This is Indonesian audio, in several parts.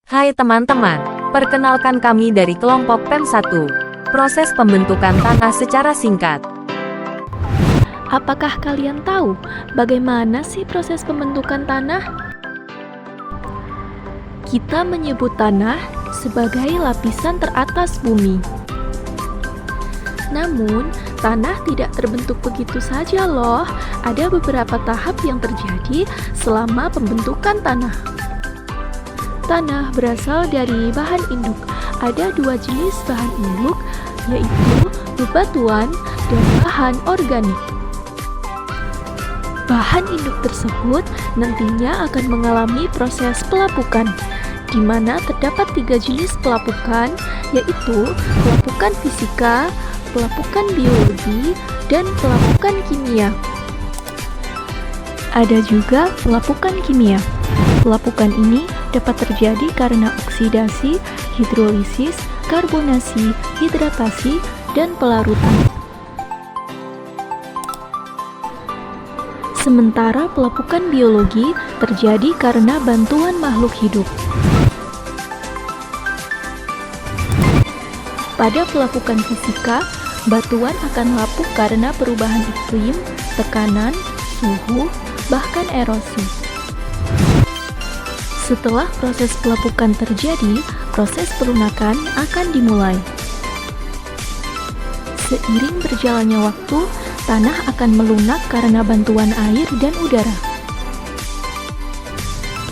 Hai teman-teman, perkenalkan kami dari kelompok PEM 1. Proses pembentukan tanah secara singkat. Apakah kalian tahu bagaimana sih proses pembentukan tanah? Kita menyebut tanah sebagai lapisan teratas bumi. Namun, tanah tidak terbentuk begitu saja loh. Ada beberapa tahap yang terjadi selama pembentukan tanah. Tanah berasal dari bahan induk. Ada dua jenis bahan induk, yaitu bebatuan dan bahan organik. Bahan induk tersebut nantinya akan mengalami proses pelapukan, di mana terdapat 3 jenis pelapukan, yaitu pelapukan fisika, pelapukan biologi, dan pelapukan kimia. Ada juga pelapukan kimia. Pelapukan ini dapat terjadi karena oksidasi, hidrolisis, karbonasi, hidratasi, dan pelarutan. Sementara pelapukan biologi terjadi karena bantuan makhluk hidup. Pada pelapukan fisika, batuan akan lapuk karena perubahan iklim, tekanan, suhu, bahkan erosi. Setelah proses pelapukan terjadi, proses pelunakan akan dimulai. Seiring berjalannya waktu, tanah akan melunak karena bantuan air dan udara.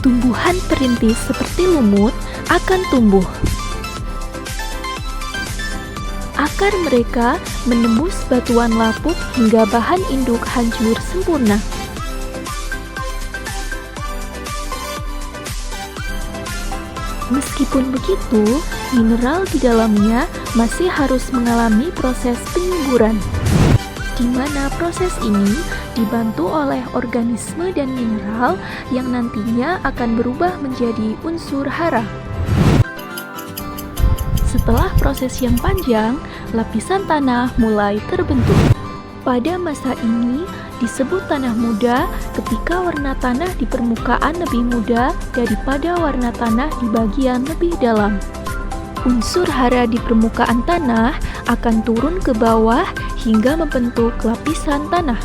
Tumbuhan perintis seperti lumut akan tumbuh. Akar mereka menembus batuan lapuk hingga bahan induk hancur sempurna. Meskipun begitu, mineral di dalamnya masih harus mengalami proses penyuburan, di mana proses ini dibantu oleh organisme dan mineral yang nantinya akan berubah menjadi unsur hara. Setelah proses yang panjang, lapisan tanah mulai terbentuk. Pada masa ini disebut tanah muda ketika warna tanah di permukaan lebih muda daripada warna tanah di bagian lebih dalam. Unsur hara di permukaan tanah akan turun ke bawah hingga membentuk lapisan tanah.